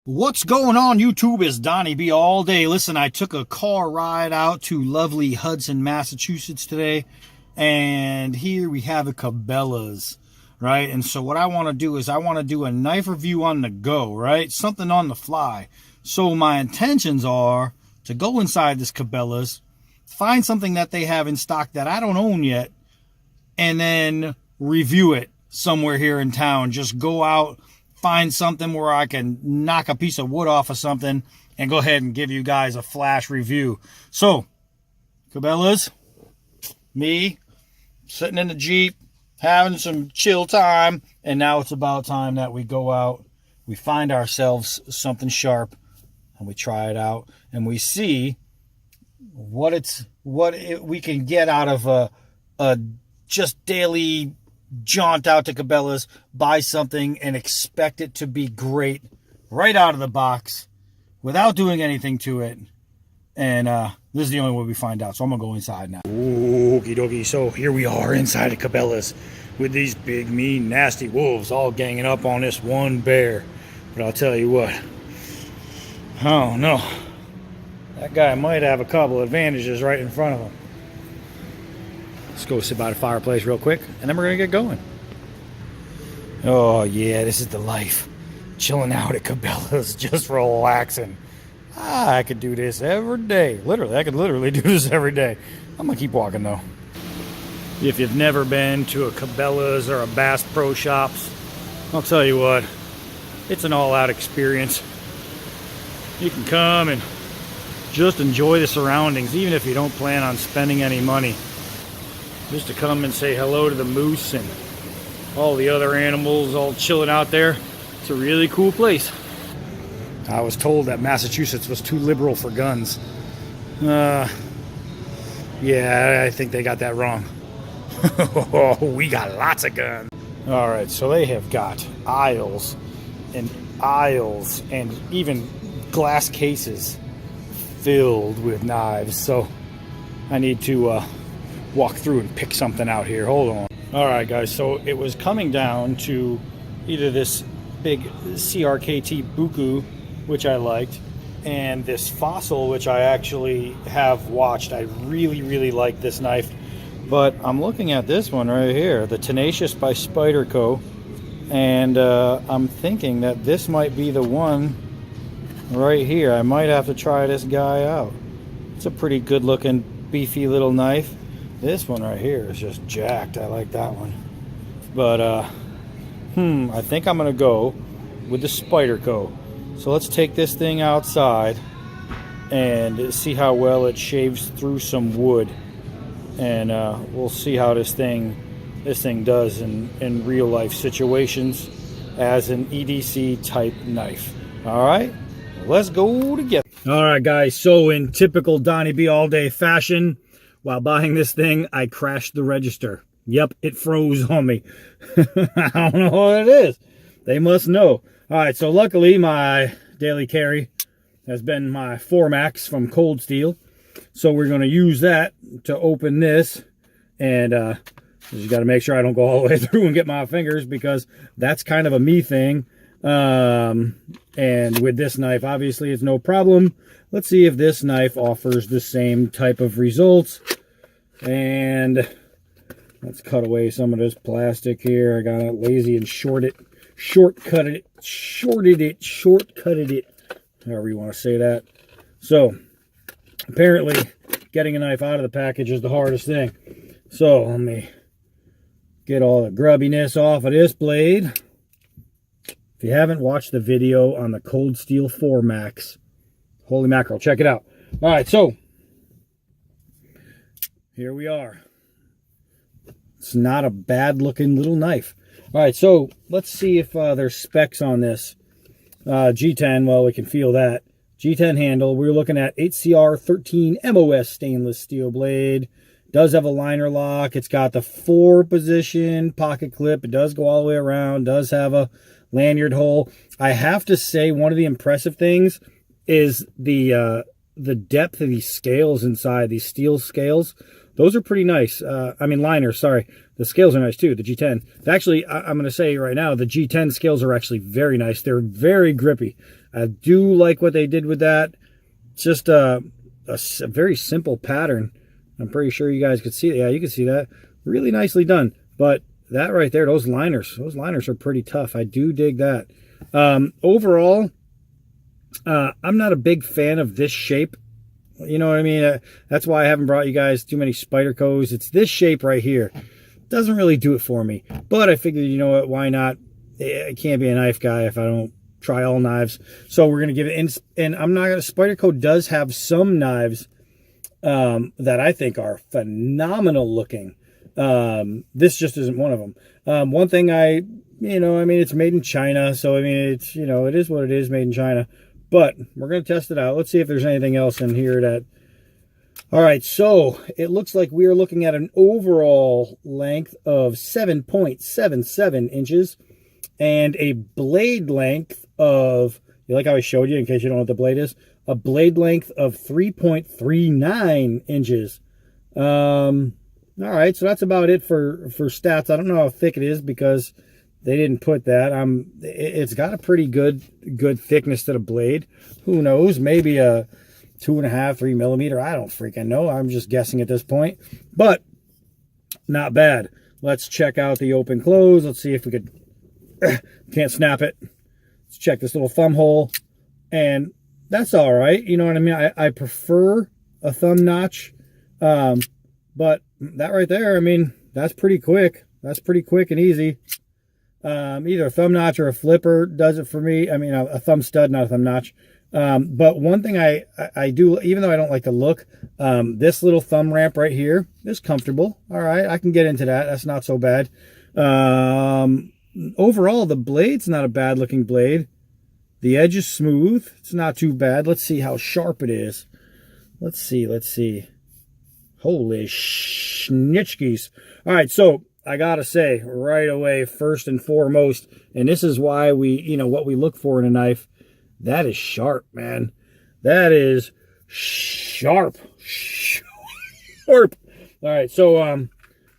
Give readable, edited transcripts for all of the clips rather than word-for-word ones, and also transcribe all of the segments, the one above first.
What's going on, YouTube? Is Donnie B all day. Listen, I took a car ride out to lovely Hudson, Massachusetts today, and here we have the Cabela's, right? And so what I want to do is I want to do a knife review on the go, right? Something on the fly. So my intentions are to go inside this Cabela's, find something that they have in stock that I don't own yet, and then review it somewhere here in town. Just go out, find something where I can knock a piece of wood off of something and go ahead and give you guys a flash review. So, Cabela's, me, sitting in the Jeep, having some chill time, and now it's about time that we go out, we find ourselves something sharp, and we try it out, and we see what we can get out of a just daily jaunt out to Cabela's, buy something, and expect it to be great right out of the box without doing anything to it. And this is the only way we find out. So I'm going to go inside now. Okie dokie. So here we are inside of Cabela's with these big, mean, nasty wolves all ganging up on this one bear. But I'll tell you what. Oh, no. That guy might have a couple advantages right in front of him. Let's go sit by the fireplace real quick, and then we're going to get going. Oh, yeah, this is the life. Chilling out at Cabela's, just relaxing. I could do this every day. Literally, I could literally do this every day. I'm going to keep walking, though. If you've never been to a Cabela's or a Bass Pro Shops, I'll tell you what, it's an all-out experience. You can come and just enjoy the surroundings, even if you don't plan on spending any money. Just to come and say hello to the moose and all the other animals all chilling out there. It's a really cool place. I was told that Massachusetts was too liberal for guns. Yeah, I think they got that wrong. We got lots of guns. All right, so they have got aisles and even glass cases filled with knives. So I need to walk through and pick something out here. Hold on. All right, guys, so it was coming down to either this big CRKT Buku, which I liked, and this Fossil, which I actually have watched. I really like this knife, but I'm looking at this one right here, the Tenacious by Spyderco, and I'm thinking that this might be the one right here. I might have to try this guy out. It's a pretty good looking beefy little knife. This one right here is just jacked. I like that one. But, I think I'm going to go with the Spyderco. So let's take this thing outside and see how well it shaves through some wood. And we'll see how this thing does in real life situations as an EDC type knife. All right, let's go together. All right, guys. So in typical Donnie B all day fashion, while buying this thing, I crashed the register. Yep, it froze on me. I don't know what it is. They must know. All right, so luckily my daily carry has been my 4MAX from Cold Steel. So we're going to use that to open this. And just got to make sure I don't go all the way through and get my fingers, because that's kind of a me thing. And with this knife, obviously, it's no problem. Let's see if this knife offers the same type of results. And let's cut away some of this plastic here. I got it lazy and shortcutted it, however you want to say that. So apparently getting a knife out of the package is the hardest thing. So let me get all the grubbiness off of this blade. If you haven't watched the video on the Cold Steel 4MAX, holy mackerel, check it out. All right, so here we are. It's not a bad looking little knife. All right, so let's see if there's specs on this. G10, well, we can feel that. G10 handle, we're looking at 8CR13 MOS stainless steel blade. Does have a liner lock. It's got the 4-position pocket clip. It does go all the way around. Does have a lanyard hole. I have to say, one of the impressive things is the depth of these scales inside, these steel scales. Those are pretty nice. I mean, liners, sorry. The scales are nice too, the G10. Actually, I'm going to say right now, the G10 scales are actually very nice. They're very grippy. I do like what they did with that. It's just a very simple pattern. I'm pretty sure you guys could see it. Yeah, you can see that. Really nicely done. But that right there, those liners are pretty tough. I do dig that. Overall, I'm not a big fan of this shape. You know what I mean? That's why I haven't brought you guys too many Spydercos. It's this shape right here. Doesn't really do it for me. But I figured, you know what, why not? I can't be a knife guy if I don't try all knives. So we're going to give it, and I'm not going to, Spyderco does have some knives that I think are phenomenal looking. This just isn't one of them. One thing it's made in China. So, I mean, it's, it is what it is, made in China. But we're going to test it out. Let's see if there's anything else in here that... All right, so it looks like we are looking at an overall length of 7.77 inches and a blade length of, you like how I showed you in case you don't know what the blade is, a blade length of 3.39 inches. All right, so that's about it for stats. I don't know how thick it is because they didn't put that. It's got a pretty good thickness to the blade. Who knows? Maybe a 2.5, 3 millimeter. I don't freaking know. I'm just guessing at this point. But not bad. Let's check out the open close. Let's see if we could... Can't snap it. Let's check this little thumb hole. And that's all right. You know what I mean? I prefer a thumb notch. But that right there, I mean, that's pretty quick. That's pretty quick and easy. Either a thumb notch or a flipper does it for me. I mean, a thumb stud, not a thumb notch. But one thing I do, even though I don't like the look, this little thumb ramp right here is comfortable. All right, I can get into that. That's not so bad. Overall, the blade's not a bad looking blade. The edge is smooth. It's not too bad. Let's see how sharp it is. Let's see. Holy schnitchkies. All right, so I gotta say right away, first and foremost, and this is why we, what we look for in a knife, that is sharp, man. That is sharp. Sharp. All right, so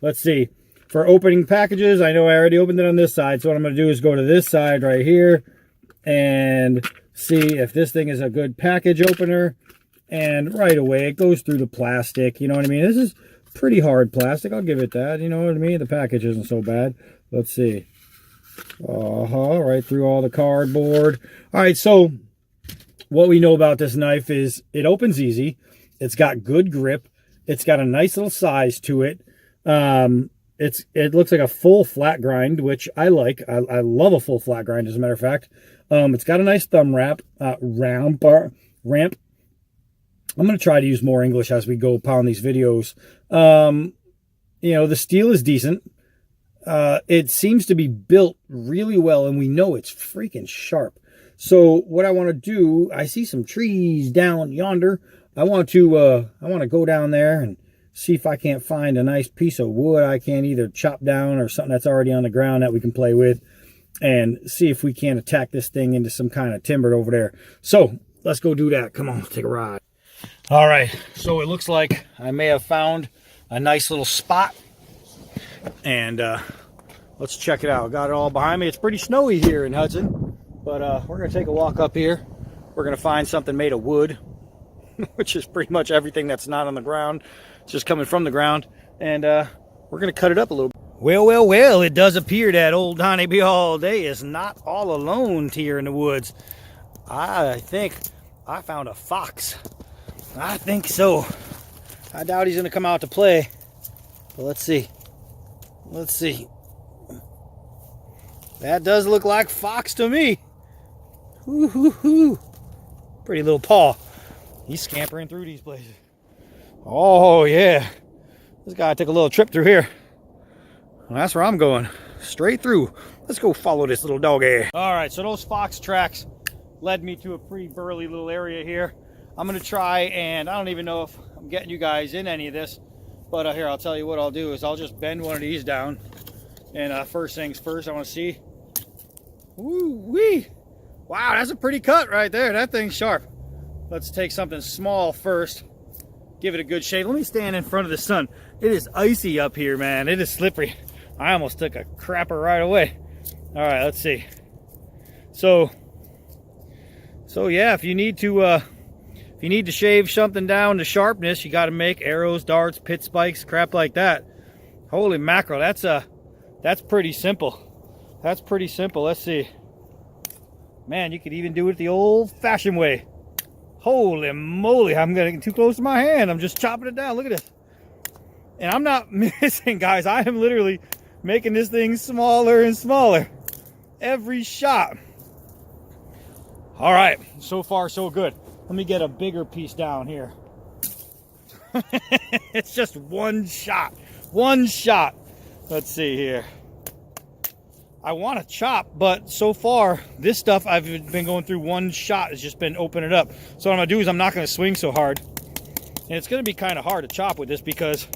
let's see. For opening packages, I know I already opened it on this side, so what I'm going to do is go to this side right here and see if this thing is a good package opener. And right away, it goes through the plastic. You know what I mean? This is pretty hard plastic. I'll give it that. You know what I mean? The package isn't so bad. Let's see. Right through all the cardboard. All right, so what we know about this knife is it opens easy. It's got good grip. It's got a nice little size to it. It looks like a full flat grind, which I like. I love a full flat grind, as a matter of fact. It's got a nice thumb ramp. I'm going to try to use more English as we go upon these videos. The steel is decent. It seems to be built really well, and we know it's freaking sharp. So what I want to do, I see some trees down yonder. I want to go down there and see if I can't find a nice piece of wood I can either chop down or something that's already on the ground that we can play with, and see if we can attack this thing into some kind of timber over there. So let's go do that. Come on, let's take a ride. All right, so it looks like I may have found a nice little spot, and let's check it out. Got it all behind me. It's pretty snowy here in Hudson, but we're going to take a walk up here. We're going to find something made of wood, which is pretty much everything that's not on the ground. It's just coming from the ground, and we're going to cut it up a little bit. Well, it does appear that old Donnie B all day is not all alone here in the woods. I think I found a fox. I think so. I doubt he's going to come out to play, but let's see. Let's see. That does look like fox to me. Hoo. Pretty little paw. He's scampering through these places. Oh, yeah. This guy took a little trip through here. Well, that's where I'm going. Straight through. Let's go follow this little doggy. All right, so those fox tracks led me to a pretty burly little area here. I'm going to try, and I don't even know if I'm getting you guys in any of this, but here, I'll tell you what I'll do is I'll just bend one of these down. And first things first, I want to see. Woo-wee. Wow, that's a pretty cut right there. That thing's sharp. Let's take something small first. Give it a good shake. Let me stand in front of the sun. It is icy up here, man. It is slippery. I almost took a crapper right away. All right, let's see. So So yeah, if you need to shave something down to sharpness, you got to make arrows, darts, pit spikes, crap like that. Holy mackerel, that's pretty simple. That's pretty simple. Let's see. Man, you could even do it the old-fashioned way. Holy moly, I'm getting too close to my hand. I'm just chopping it down. Look at this. And I'm not missing, guys. I am literally making this thing smaller and smaller every shot. All right, so far so good. Let me get a bigger piece down here. It's just one shot. One shot. Let's see here. I want to chop, but so far, this stuff I've been going through one shot has just been open it up. So what I'm going to do is I'm not going to swing so hard. And it's going to be kind of hard to chop with this because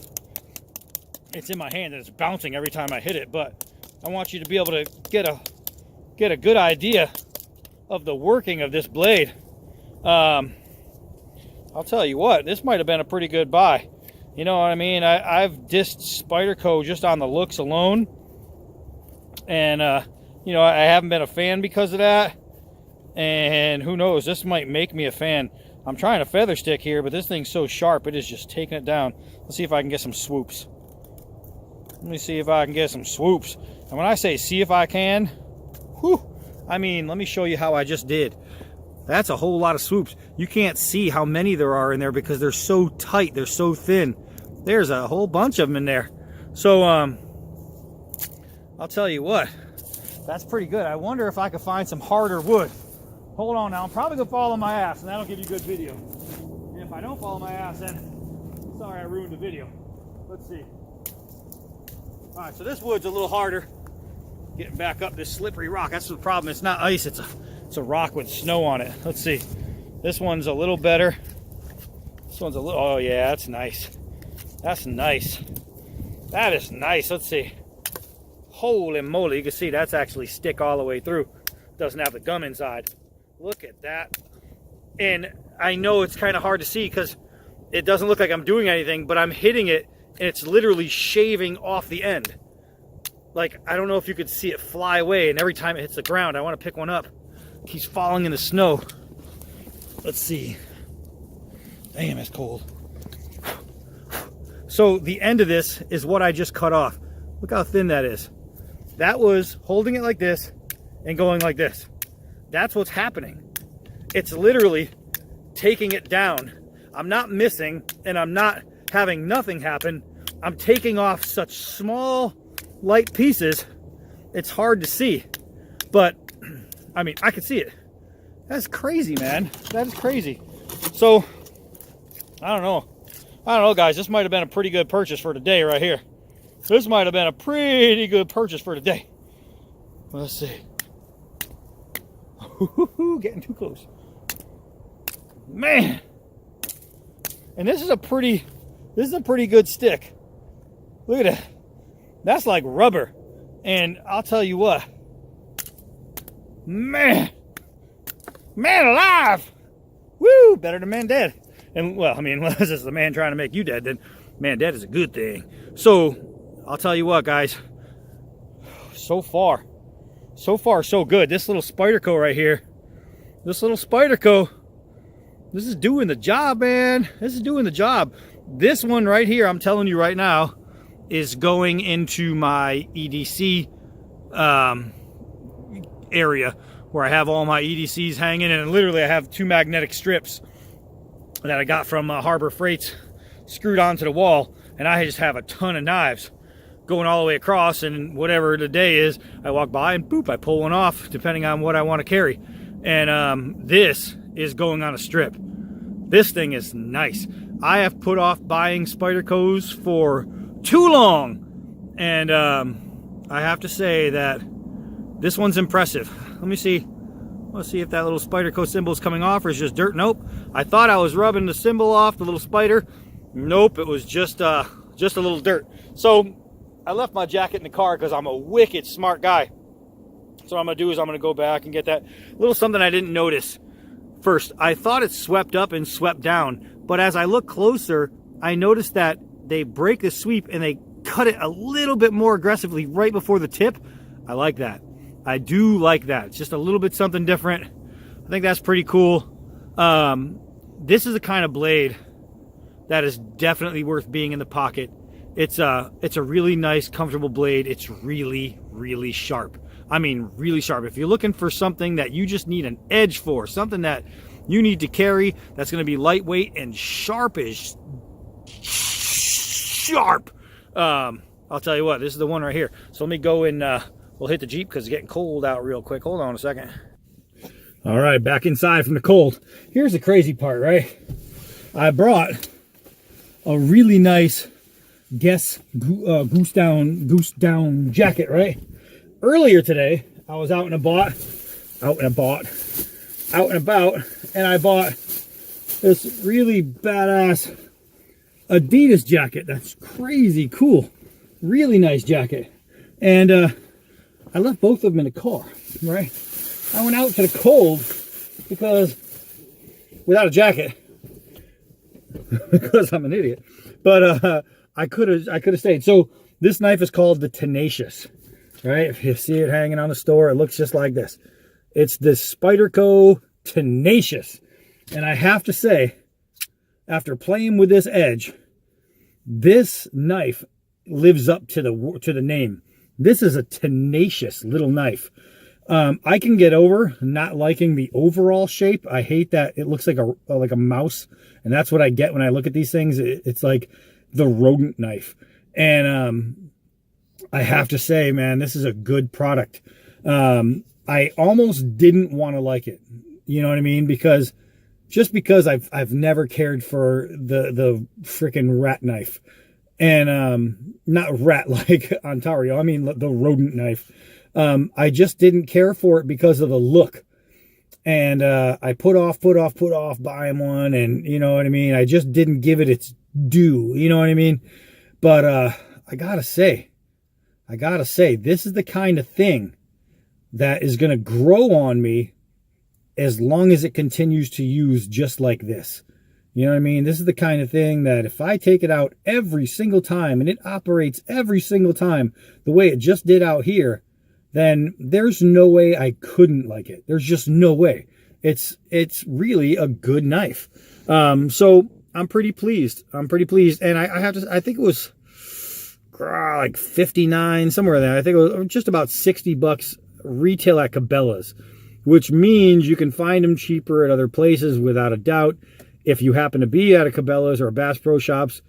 it's in my hand and it's bouncing every time I hit it. But I want you to be able to get a good idea of the working of this blade. I'll tell you what, this might have been a pretty good buy. You know what I mean? I've dissed Spyderco just on the looks alone. And, you know, I haven't been a fan because of that. And who knows, this might make me a fan. I'm trying a feather stick here, but this thing's so sharp, it is just taking it down. Let's see if I can get some swoops. Let me see if I can get some swoops. And when I say see if I can, whew, I mean, let me show you how I just did. That's a whole lot of swoops. You can't see how many there are in there because they're so tight, they're so thin. There's a whole bunch of them in there. So, I'll tell you what, that's pretty good. I wonder if I could find some harder wood. Hold on now, I'm probably gonna fall on my ass and that'll give you good video. And if I don't fall on my ass, then sorry I ruined the video. Let's see. All right, so this wood's a little harder. Getting back up this slippery rock, that's the problem. It's not ice, it's a rock with snow on it. Let's see. This one's a little better. This one's a little, oh yeah, that's nice. That's nice. That is nice, let's see. Holy moly, you can see that's actually stick all the way through. Doesn't have the gum inside. Look at that. And I know it's kind of hard to see because it doesn't look like I'm doing anything, but I'm hitting it and it's literally shaving off the end. Like, I don't know if you could see it fly away, and every time it hits the ground, I want to pick one up. It keeps falling in the snow. Let's see. Damn, it's cold. So the end of this is what I just cut off. Look how thin that is. That was holding it like this and going like this. That's what's happening. It's literally taking it down. I'm not missing and I'm not having nothing happen. I'm taking off such small, light pieces. It's hard to see. But, I mean, I can see it. That's crazy, man. That is crazy. So, I don't know, guys. This might have been a pretty good purchase for today right here. This might have been a pretty good purchase for today. Let's see. Getting too close. Man. And this is a pretty good stick. Look at that. That's like rubber. And I'll tell you what. Man. Man alive. Woo, better than man dead. And well, I mean, unless it's the man trying to make you dead, then man dead is a good thing. So I'll tell you what, guys, so far so good. This little Spyderco right here, this is doing the job, man. This is doing the job. This one right here, I'm telling you right now, is going into my EDC area where I have all my EDCs hanging, and literally I have 2 magnetic strips that I got from Harbor Freights screwed onto the wall, and I just have a ton of knives going all the way across, and whatever the day is, I walk by and boop, I pull one off depending on what I want to carry. And this is going on a strip. This thing is nice. I have put off buying Spydercos for too long, and I have to say that this one's impressive. Let me see. Let's see if that little Spyderco symbol is coming off or it's just dirt. Nope. I thought I was rubbing the symbol off, the little spider. Nope, it was just a little dirt. So I left my jacket in the car because I'm a wicked smart guy. So what I'm going to do is I'm going to go back and get that little something I didn't notice first. I thought it swept up and swept down, but as I look closer, I noticed that they break the sweep and they cut it a little bit more aggressively right before the tip. I like that. I do like that. It's just a little bit something different. I think that's pretty cool. This is the kind of blade that is definitely worth being in the pocket. It's a really nice, comfortable blade. It's really, really sharp. I mean, really sharp. If you're looking for something that you just need an edge for, something that you need to carry that's going to be lightweight and sharp as sharp. I'll tell you what, this is the one right here. So let me go and we'll hit the Jeep because it's getting cold out real quick. Hold on a second. All right, back inside from the cold. Here's the crazy part, right? I brought a really nice Guess goose down jacket, right? Earlier today, I was out and about, and I bought this really badass Adidas jacket. That's crazy cool. Really nice jacket. And I left both of them in the car, right? I went out to the cold because without a jacket, because I'm an idiot. But I could have stayed. So this knife is called the Tenacious, right? If you see it hanging on the store, it looks just like this. It's the Spyderco Tenacious. And I have to say, after playing with this edge, this knife lives up to the name. This is a tenacious little knife. I can get over not liking the overall shape. I hate that it looks like a mouse, and that's what I get when I look at these things. It's like the rodent knife. And I have to say, man, this is a good product. I almost didn't want to like it. You know what I mean? Because I've never cared for the freaking rat knife. And not rat like Ontario, I mean the rodent knife. I just didn't care for it because of the look. And I put off buying one, and you know what I mean? I just didn't give it its due, you know what I mean? But I gotta say, this is the kind of thing that is going to grow on me as long as it continues to use just like this. You know what I mean? This is the kind of thing that if I take it out every single time and it operates every single time the way it just did out here, then there's no way I couldn't like it. There's just no way. It's really a good knife. So I'm pretty pleased. And I have to, I think it was like 59, somewhere there. I think it was just about 60 bucks retail at Cabela's, which means you can find them cheaper at other places without a doubt. If you happen to be at a Cabela's or a Bass Pro Shops,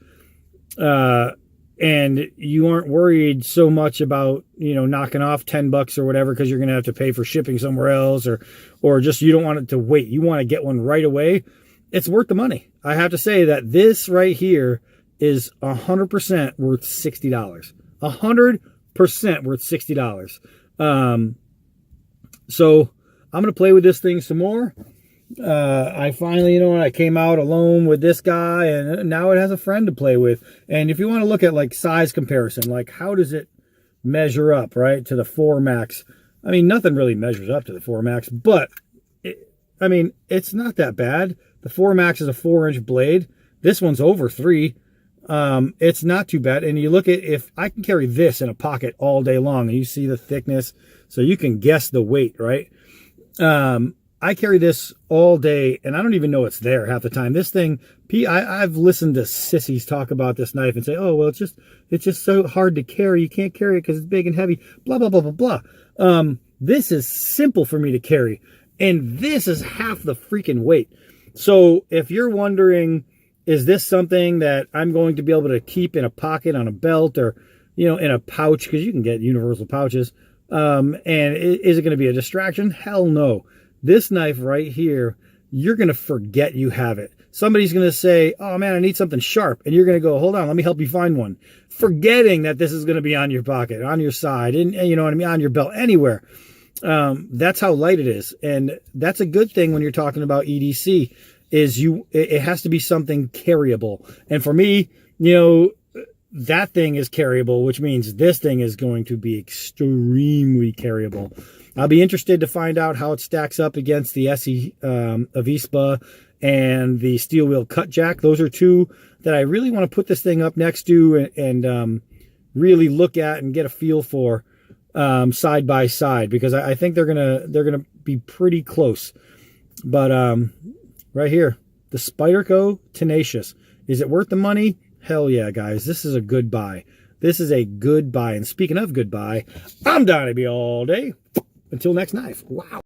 and you aren't worried so much about, you know, knocking off 10 bucks or whatever, because you're going to have to pay for shipping somewhere else, or just you don't want it to wait. You want to get one right away. It's worth the money. I have to say that this right here is 100% worth $60. 100% worth $60. So I'm going to play with this thing some more. I finally, you know, I came out alone with this guy, and now it has a friend to play with. And if you want to look at like size comparison, like how does it measure up, right, to the 4 Max? I mean, nothing really measures up to the 4 Max, but I mean, it's not that bad. The 4 Max is a 4-inch blade. This one's over 3. It's not too bad. And you look at, if I can carry this in a pocket all day long, and you see the thickness, so you can guess the weight, right? I carry this all day, and I don't even know it's there half the time. This thing, I've listened to sissies talk about this knife and say, oh, well, it's just so hard to carry. You can't carry it because it's big and heavy, blah, blah, blah, blah, blah. This is simple for me to carry, and this is half the freaking weight. So if you're wondering, is this something that I'm going to be able to keep in a pocket, on a belt, or, you know, in a pouch, because you can get universal pouches, and is it going to be a distraction? Hell no. This knife right here, you're going to forget you have it. Somebody's going to say, oh man, I need something sharp. And you're going to go, hold on, let me help you find one. Forgetting that this is going to be on your pocket, on your side, and you know what I mean, on your belt, anywhere. That's how light it is. And that's a good thing when you're talking about EDC, is it has to be something carryable. And for me, you know, that thing is carryable, which means this thing is going to be extremely carryable. I'll be interested to find out how it stacks up against the SE Avispa and the steel wheel cut jack. Those are two that I really want to put this thing up next to and really look at and get a feel for side by side, because I think they're gonna be pretty close. But right here, the Spyderco Tenacious. Is it worth the money? Hell yeah, guys. This is a good buy. This is a good buy. And speaking of good buy, I'm Donnie B all day. Until next knife. Wow.